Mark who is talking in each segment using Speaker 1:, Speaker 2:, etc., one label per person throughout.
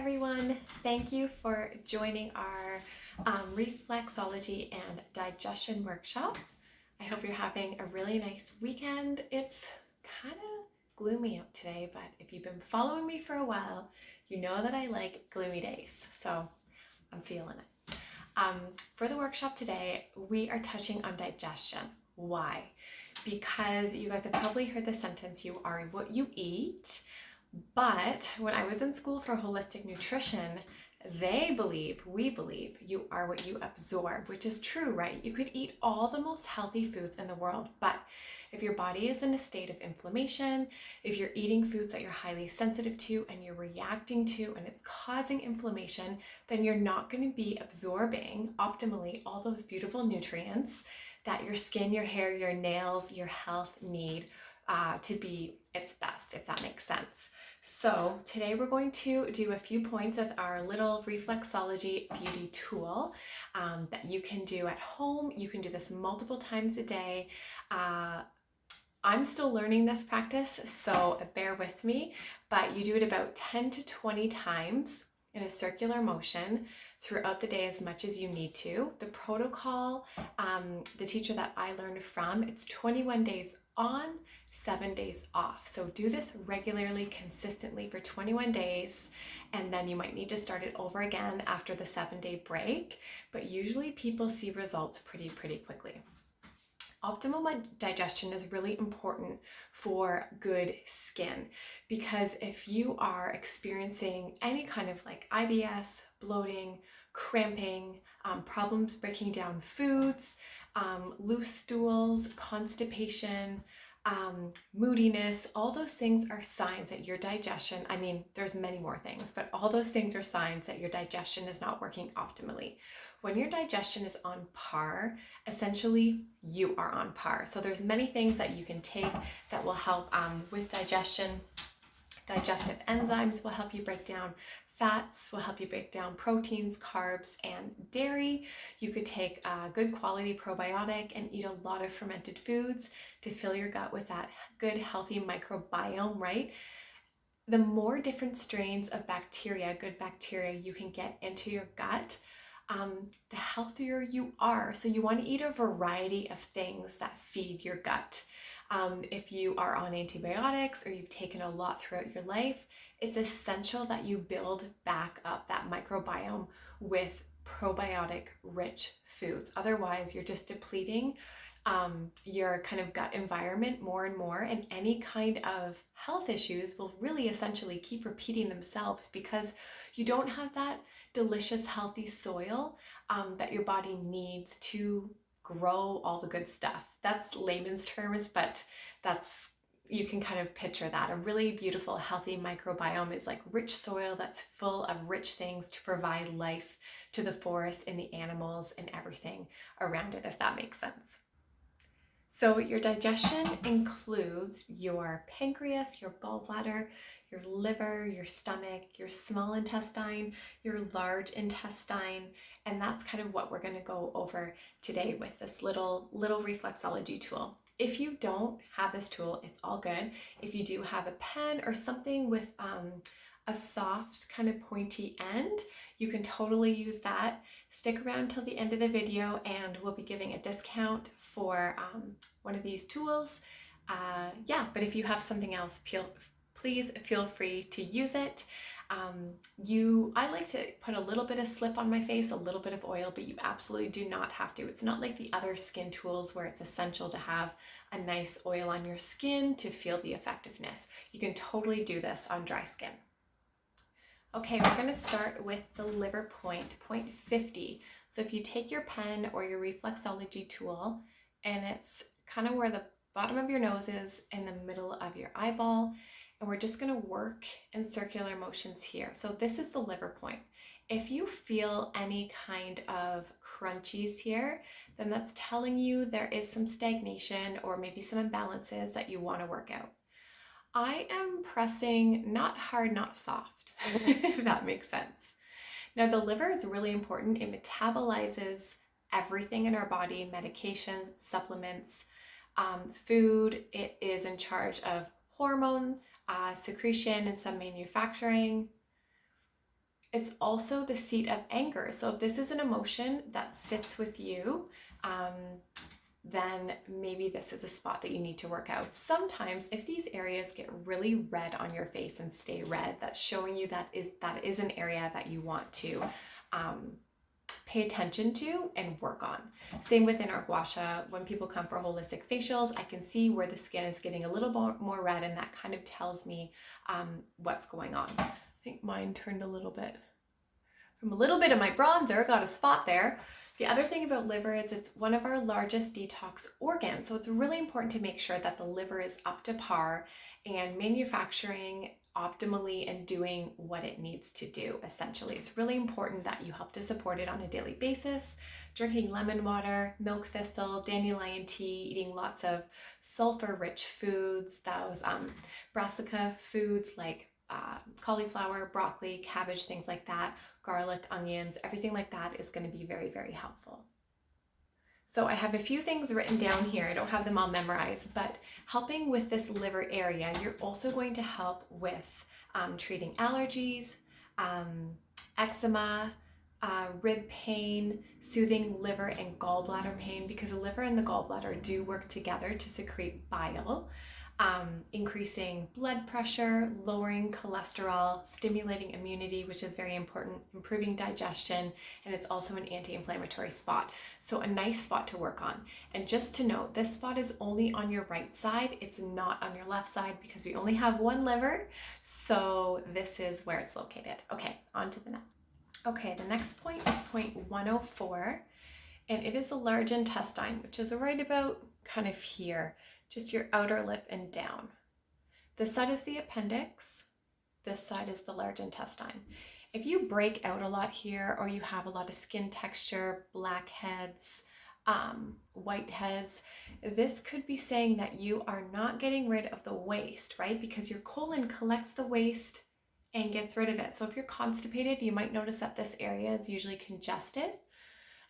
Speaker 1: everyone. Thank you for joining our Reflexology and Digestion workshop. I hope you're having a really nice weekend. It's kind of gloomy out today, but if you've been following me for a while, you know that I like gloomy days, so I'm feeling it. For the workshop today, we are touching on digestion. Why? Because you guys have probably heard the sentence, you are what you eat. But when I was in school for holistic nutrition, we believe you are what you absorb, which is true, right? You could eat all the most healthy foods in the world, but if your body is in a state of inflammation, if you're eating foods that you're highly sensitive to and you're reacting to and it's causing inflammation, then you're not going to be absorbing optimally all those beautiful nutrients that your skin, your hair, your nails, your health need to be its best, if that makes sense. So today we're going to do a few points with our little Reflexology beauty tool that you can do at home. You can do this multiple times a day. I'm still learning this practice, so bear with me, but you do it about 10 to 20 times in a circular motion throughout the day as much as you need to. The protocol, the teacher that I learned from, it's 21 days on, 7 days off. So do this regularly, consistently for 21 days, and then you might need to start it over again after the 7-day break, but usually people see results pretty quickly. Optimal digestion is really important for good skin, because if you are experiencing any kind of like IBS, bloating, cramping, problems breaking down foods, loose stools, constipation, moodiness, all those things are signs that your digestion, there's many more things, but all those things are signs that your digestion is not working optimally. When your digestion is on par, essentially you are on par. So there's many things that you can take that will help with digestion. Digestive enzymes will help you break down fats, will help you break down proteins, carbs, and dairy. You could take a good quality probiotic and eat a lot of fermented foods to fill your gut with that good, healthy microbiome, right? The more different strains of bacteria, good bacteria, you can get into your gut, the healthier you are. So you want to eat a variety of things that feed your gut. If you are on antibiotics or you've taken a lot throughout your life, it's essential that you build back up that microbiome with probiotic rich foods. Otherwise, you're just depleting your kind of gut environment more and more, and any kind of health issues will really essentially keep repeating themselves because you don't have that delicious, healthy soil that your body needs to grow all the good stuff. That's layman's terms, but you can kind of picture that. A really beautiful, healthy microbiome is like rich soil that's full of rich things to provide life to the forest and the animals and everything around it, if that makes sense. So your digestion includes your pancreas, your gallbladder, your liver, your stomach, your small intestine, your large intestine, and that's kind of what we're going to go over today with this little reflexology tool. If you don't have this tool, it's all good. If you do have a pen or something with a soft kind of pointy end, you can totally use that. Stick around till the end of the video and we'll be giving a discount for one of these tools. But if you have something else, please feel free to use it. I like to put a little bit of slip on my face, a little bit of oil, but you absolutely do not have to. It's not like the other skin tools where it's essential to have a nice oil on your skin to feel the effectiveness. You can totally do this on dry skin. Okay, we're going to start with the liver point 50. So if you take your pen or your reflexology tool, and it's kind of where the bottom of your nose is in the middle of your eyeball, and we're just going to work in circular motions here. So this is the liver point. If you feel any kind of crunchies here, then that's telling you there is some stagnation or maybe some imbalances that you want to work out. I am pressing not hard, not soft, if that makes sense. Now the liver is really important. It metabolizes everything in our body, medications, supplements, food. It is in charge of hormone secretion and some manufacturing. It's also the seat of anger. So if this is an emotion that sits with you, then maybe this is a spot that you need to work out. Sometimes if these areas get really red on your face and stay red, that's showing you that is an area that you want to pay attention to and work on. Same within our gua sha. When people come for holistic facials, I can see where the skin is getting a little more red, and that kind of tells me what's going on. I think mine turned a little bit from a little bit of my bronzer, got a spot there. The other thing about liver is it's one of our largest detox organs. So it's really important to make sure that the liver is up to par and manufacturing optimally and doing what it needs to do, essentially. It's really important that you help to support it on a daily basis. Drinking lemon water, milk thistle, dandelion tea, eating lots of sulfur-rich foods, those brassica foods like cauliflower, broccoli, cabbage, things like that, garlic, onions, everything like that is going to be very, very helpful. So I have a few things written down here. I don't have them all memorized, but helping with this liver area, you're also going to help with treating allergies, eczema, rib pain, soothing liver and gallbladder pain, because the liver and the gallbladder do work together to secrete bile. Increasing blood pressure, lowering cholesterol, stimulating immunity, which is very important, improving digestion, and it's also an anti-inflammatory spot. So a nice spot to work on. And just to note, this spot is only on your right side. It's not on your left side because we only have one liver. So this is where it's located. Okay, on to the next. Okay, the next point is point 104, and it is the large intestine, which is right about kind of here. Just your outer lip and down. This side is the appendix. This side is the large intestine. If you break out a lot here, or you have a lot of skin texture, blackheads, whiteheads, this could be saying that you are not getting rid of the waste, right? Because your colon collects the waste and gets rid of it. So if you're constipated, you might notice that this area is usually congested.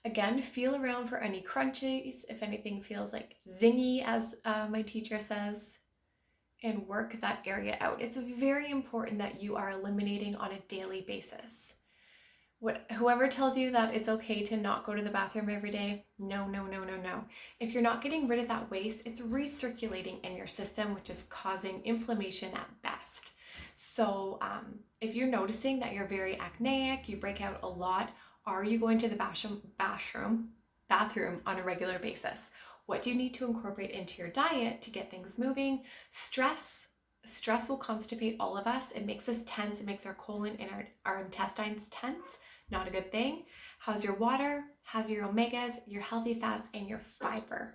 Speaker 1: Again, feel around for any crunchies, if anything feels like zingy, as my teacher says, and work that area out. It's very important that you are eliminating on a daily basis. Whoever tells you that it's okay to not go to the bathroom every day, no. If you're not getting rid of that waste, it's recirculating in your system, which is causing inflammation at best. So if you're noticing that you're very acneic, you break out a lot, are you going to the bathroom on a regular basis? What do you need to incorporate into your diet to get things moving? Stress will constipate all of us. It makes us tense. It makes our colon and our intestines tense. Not a good thing. How's your water? How's your omegas, your healthy fats, and your fiber?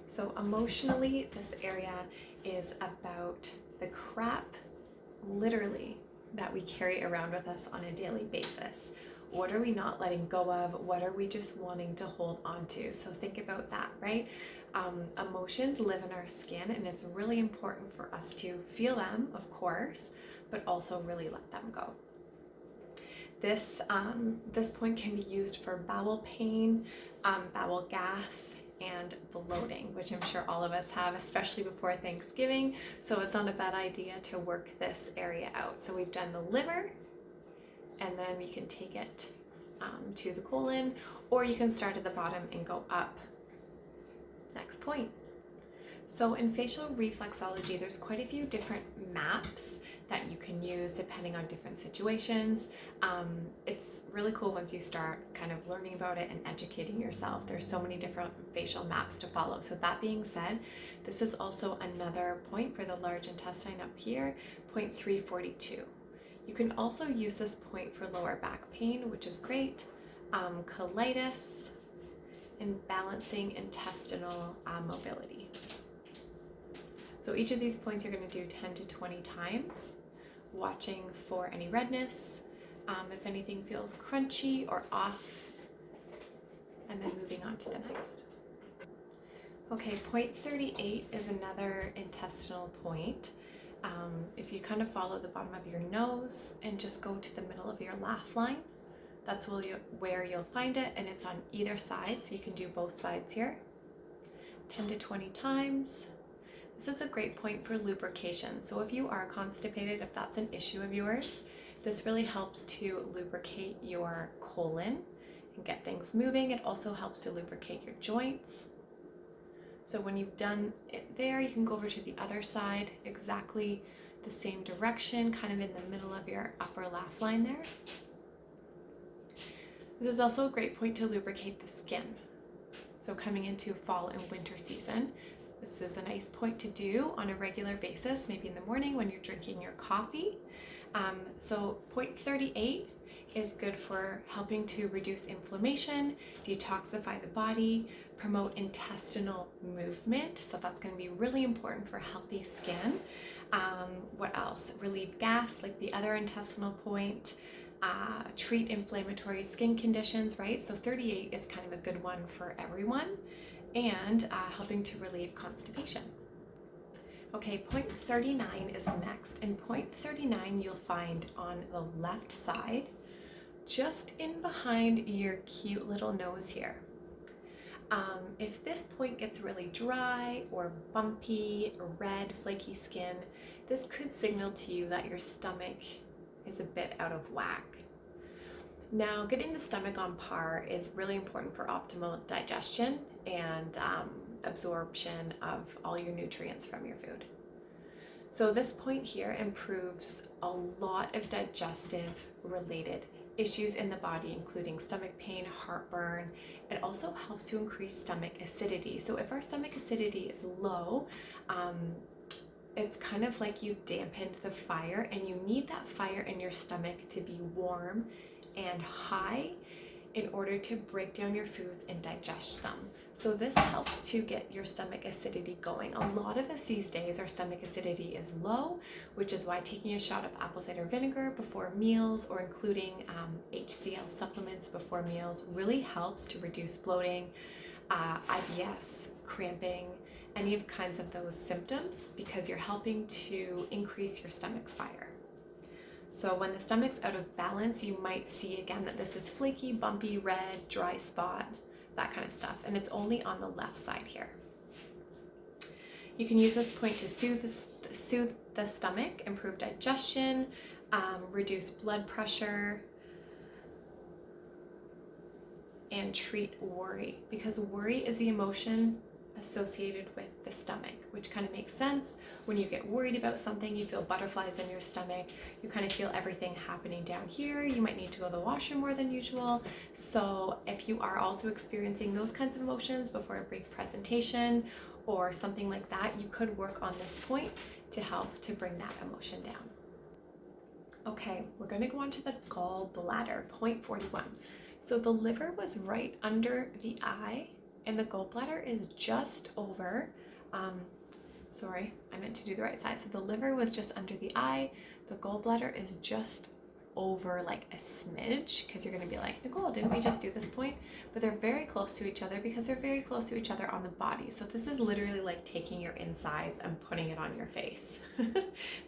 Speaker 1: So emotionally, this area is about the crap, literally, that we carry around with us on a daily basis. What are we not letting go of? What are we just wanting to hold on to? So think about that, right? Emotions live in our skin, and it's really important for us to feel them, of course, but also really let them go. This point can be used for bowel pain, bowel gas, and bloating, which I'm sure all of us have, especially before Thanksgiving. So it's not a bad idea to work this area out. So we've done the liver, and then we can take it to the colon, or you can start at the bottom and go up. Next point. So in facial reflexology, there's quite a few different maps that you can use depending on different situations. It's really cool once you start kind of learning about it and educating yourself. There's so many different facial maps to follow. So that being said, this is also another point for the large intestine up here, point 342. You can also use this point for lower back pain, which is great, colitis, and balancing intestinal mobility. So each of these points you're going to do 10 to 20 times, watching for any redness, if anything feels crunchy or off, and then moving on to the next. Okay, point 38 is another intestinal point. If you kind of follow the bottom of your nose and just go to the middle of your laugh line, that's where you'll find it, and it's on either side, so you can do both sides here. 10 to 20 times. This is a great point for lubrication. So if you are constipated, if that's an issue of yours, This really helps to lubricate your colon and get things moving. It also helps to lubricate your joints. So when you've done it there, you can go over to the other side, exactly the same direction, kind of in the middle of your upper laugh line there. This is also a great point to lubricate the skin. So coming into fall and winter season, this is a nice point to do on a regular basis, maybe in the morning when you're drinking your coffee. So point 38 is good for helping to reduce inflammation, detoxify the body, promote intestinal movement. So that's going to be really important for healthy skin. What else? Relieve gas, like the other intestinal point. Treat inflammatory skin conditions, right? So 38 is kind of a good one for everyone, and helping to relieve constipation. Okay, point 39 is next, and point 39 you'll find on the left side, just in behind your cute little nose here. If this point gets really dry or bumpy, or red, flaky skin, this could signal to you that your stomach is a bit out of whack. Now, getting the stomach on par is really important for optimal digestion and absorption of all your nutrients from your food. So this point here improves a lot of digestive related issues in the body, including stomach pain, heartburn. It also helps to increase stomach acidity. So if our stomach acidity is low, it's kind of like you dampened the fire, and you need that fire in your stomach to be warm and high in order to break down your foods and digest them. So this helps to get your stomach acidity going. A lot of us these days, our stomach acidity is low, which is why taking a shot of apple cider vinegar before meals, or including HCl supplements before meals, really helps to reduce bloating, IBS, cramping, any of kinds of those symptoms, because you're helping to increase your stomach fire. So when the stomach's out of balance, you might see again that this is flaky, bumpy, red, dry spot, that kind of stuff. And it's only on the left side here. You can use this point to soothe the stomach, improve digestion, reduce blood pressure, and treat worry, because worry is the emotion associated with the stomach, which kind of makes sense. When you get worried about something, you feel butterflies in your stomach, you kind of feel everything happening down here. You might need to go to the washroom more than usual. So if you are also experiencing those kinds of emotions before a big presentation or something like that, you could work on this point to help to bring that emotion down. Okay, we're going to go on to the gallbladder, point 41. So the liver was right under the eye, and the gallbladder is just over, sorry, I meant to do the right side. So the liver was just under the eye, the gallbladder is just over like a smidge, because you're gonna be like, Nicole, didn't we just do this point? But they're very close to each other because they're very close to each other on the body. So this is literally like taking your insides and putting it on your face.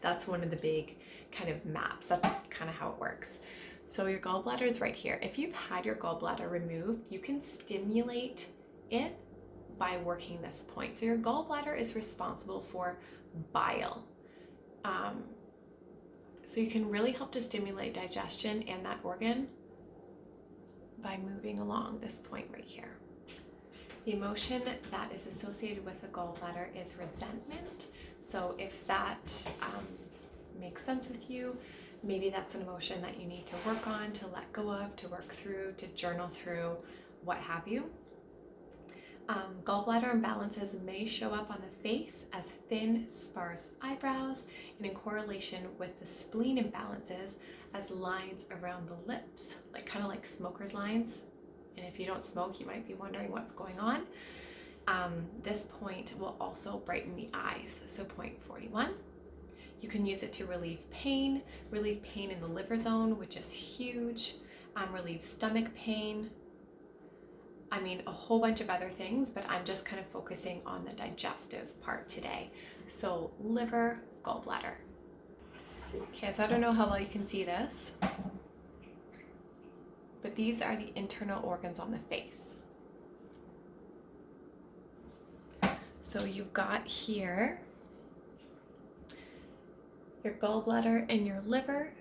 Speaker 1: That's one of the big kind of maps. That's kind of how it works. So your gallbladder is right here. If you've had your gallbladder removed, you can stimulate it by working this point. So your gallbladder is responsible for bile. So you can really help to stimulate digestion and that organ by moving along this point right here. The emotion that is associated with the gallbladder is resentment. So if that makes sense with you, maybe that's an emotion that you need to work on, to let go of, to work through, to journal through, what have you. Gallbladder imbalances may show up on the face as thin, sparse eyebrows, and in correlation with the spleen imbalances as lines around the lips, like kind of like smoker's lines. And if you don't smoke, you might be wondering what's going on. This point will also brighten the eyes. So point 41. You can use it to relieve pain in the liver zone, which is huge, relieve stomach pain. I mean, a whole bunch of other things, but I'm just kind of focusing on the digestive part today. So liver, gallbladder. Okay, so I don't know how well you can see this, but these are the internal organs on the face. So you've got here your gallbladder and your liver.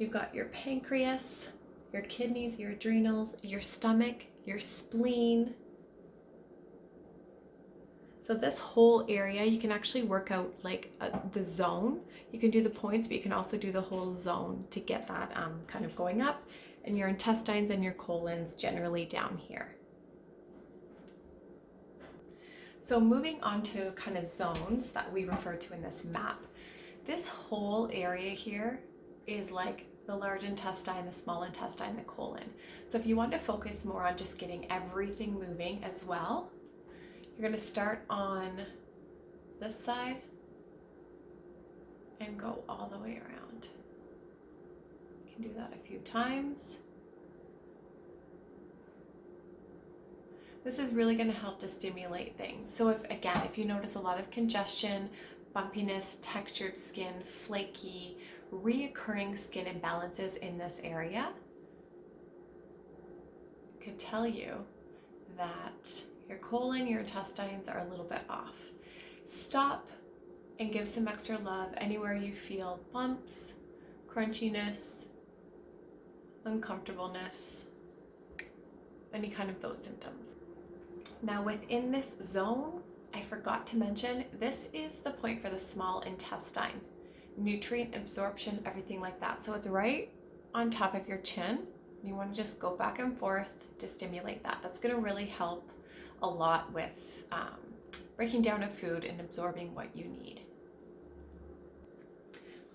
Speaker 1: You've got your pancreas, your kidneys, your adrenals, your stomach, your spleen. So this whole area, you can actually work out like the zone. You can do the points, but you can also do the whole zone to get that kind of going up. And your intestines and your colons generally down here. So moving on to kind of zones that we refer to in this map. This whole area here is like the large intestine, the small intestine, the colon. So if you want to focus more on just getting everything moving as well, you're going to start on this side and go all the way around. You can do that a few times. This is really going to help to stimulate things. So if you notice a lot of congestion, bumpiness, textured skin, flaky, reoccurring skin imbalances in this area, it could tell you that your colon, your intestines are a little bit off. Stop and give some extra love anywhere you feel bumps, crunchiness, uncomfortableness, any kind of those symptoms. Now within this zone, I forgot to mention, this is the point for the small intestine. Nutrient absorption, everything like that. So it's right on top of your chin. You want to just go back and forth to stimulate that. That's going to really help a lot with breaking down a food and absorbing what you need.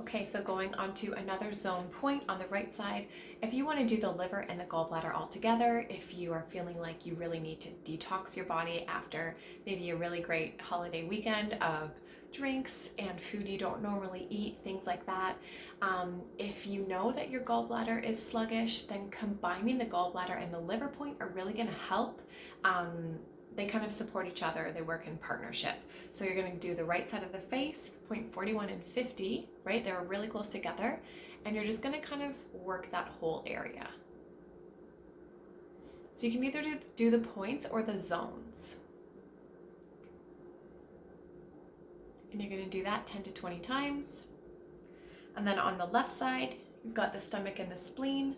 Speaker 1: Okay, so going on to another zone point on the right side, if you want to do the liver and the gallbladder all together, if you are feeling like you really need to detox your body after maybe a really great holiday weekend of drinks and food you don't normally eat, things like that. If you know that your gallbladder is sluggish, then combining the gallbladder and the liver point are really going to help. They kind of support each other. They work in partnership. So you're going to do the right side of the face, point 41 and 50, right? They're really close together. And you're just going to kind of work that whole area. So you can either do the points or the zones. And you're going to do that 10 to 20 times. And then on the left side, you've got the stomach and the spleen,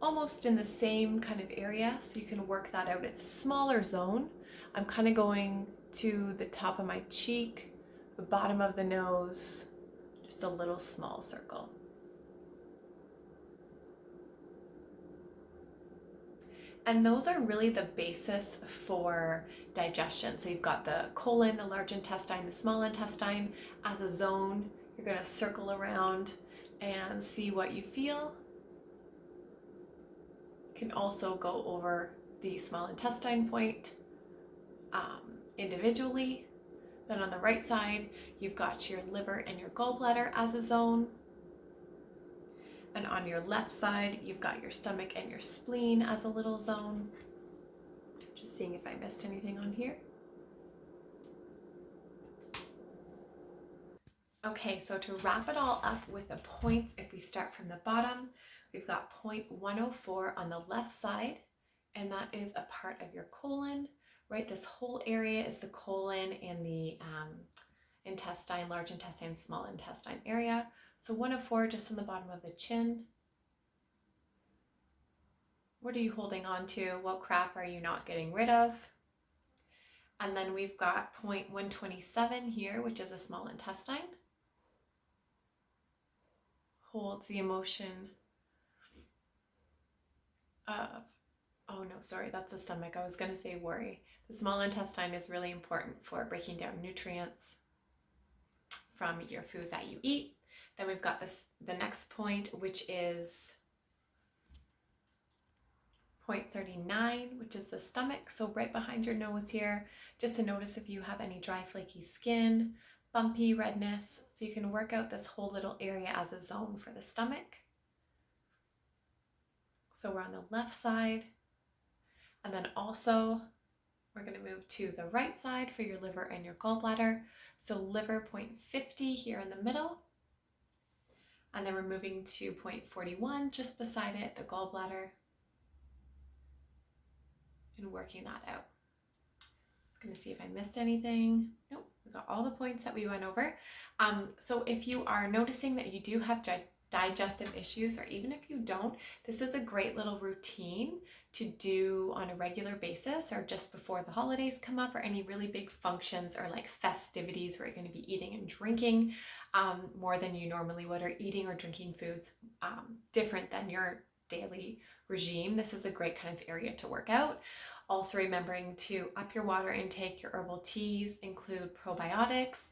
Speaker 1: almost in the same kind of area, so you can work that out. It's a smaller zone. I'm kind of going to the top of my cheek, the bottom of the nose, just a little small circle. And those are really the basis for digestion. So you've got the colon, the large intestine, the small intestine as a zone. You're going to circle around and see what you feel. You can also go over the small intestine point individually. Then on the right side, you've got your liver and your gallbladder as a zone. And on your left side, you've got your stomach and your spleen as a little zone. Just seeing if I missed anything on here. Okay, so to wrap it all up with the points, if we start from the bottom, we've got point 104 on the left side, and that is a part of your colon, right? This whole area is the colon and the intestine, large intestine, small intestine area. So 104 just on the bottom of the chin. What are you holding on to? What crap are you not getting rid of? And then we've got point 127 here, which is a small intestine. Holds the emotion of, oh no, sorry, that's the stomach. I was going to say worry. The small intestine is really important for breaking down nutrients from your food that you eat. Then we've got the next point, which is point 39, which is the stomach. So right behind your nose here, just to notice if you have any dry, flaky skin, bumpy redness. So you can work out this whole little area as a zone for the stomach. So we're on the left side. And then also we're going to move to the right side for your liver and your gallbladder. So liver point 50 here in the middle. And then we're moving to point 41 just beside it, the gallbladder. And working that out. Just going to see if I missed anything. Nope, we got all the points that we went over. So if you are noticing that you do have digestive issues, or even if you don't, this is a great little routine to do on a regular basis, or just before the holidays come up, or any really big functions or like festivities where you're going to be eating and drinking more than you normally would, or eating or drinking foods different than your daily regime. This is a great kind of area to work out. Also remembering to up your water intake. Your herbal teas include probiotics,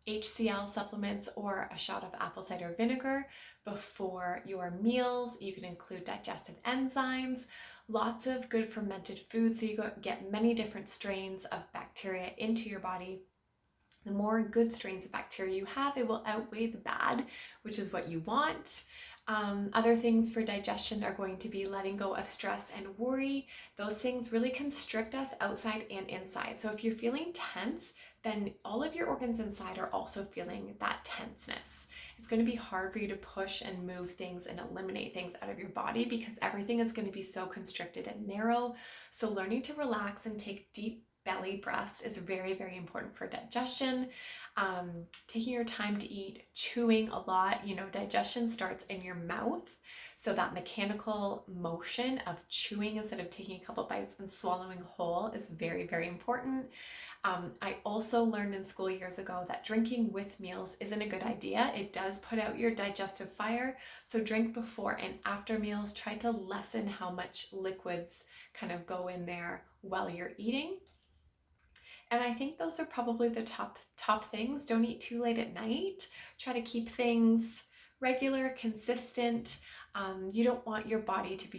Speaker 1: HCl supplements, or a shot of apple cider vinegar before your meals. You can include digestive enzymes, lots of good fermented foods, so you get many different strains of bacteria into your body. The more good strains of bacteria you have, it will outweigh the bad, which is what you want. Other things for digestion are going to be letting go of stress and worry. Those things really constrict us outside and inside. So if you're feeling tense, then all of your organs inside are also feeling that tenseness. It's going to be hard for you to push and move things and eliminate things out of your body because everything is going to be so constricted and narrow. So learning to relax and take deep belly breaths is very, very important for digestion. Taking your time to eat, chewing a lot. Digestion starts in your mouth. So that mechanical motion of chewing instead of taking a couple bites and swallowing whole is very, very important. I also learned in school years ago that drinking with meals isn't a good idea. It does put out your digestive fire. So drink before and after meals. Try to lessen how much liquids kind of go in there while you're eating. And I think those are probably the top things. Don't eat too late at night. Try to keep things regular, consistent. You don't want your body to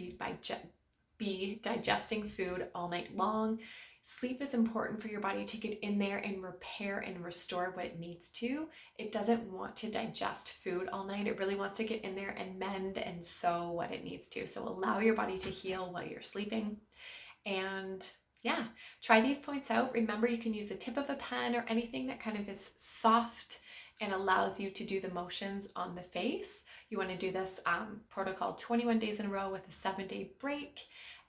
Speaker 1: be digesting food all night long. Sleep is important for your body to get in there and repair and restore what it needs to. It doesn't want to digest food all night. It really wants to get in there and mend and sew what it needs to. So allow your body to heal while you're sleeping. And yeah, try these points out. Remember, you can use the tip of a pen or anything that kind of is soft and allows you to do the motions on the face. You want to do this protocol 21 days in a row with a 7-day break.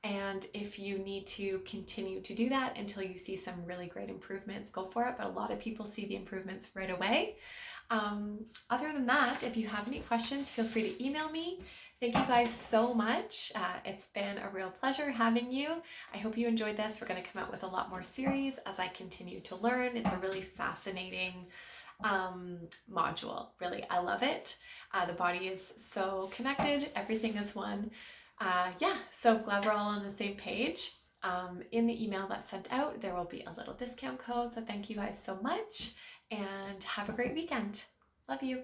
Speaker 1: And if you need to continue to do that until you see some really great improvements, go for it. But a lot of people see the improvements right away. Other than that, if you have any questions, feel free to email me. Thank you guys so much. It's been a real pleasure having you. I hope you enjoyed this. We're going to come out with a lot more series as I continue to learn. It's a really fascinating module. Really, I love it. The body is so connected. Everything is one. So glad we're all on the same page. In the email that's sent out, there will be a little discount code. So thank you guys so much and have a great weekend. Love you.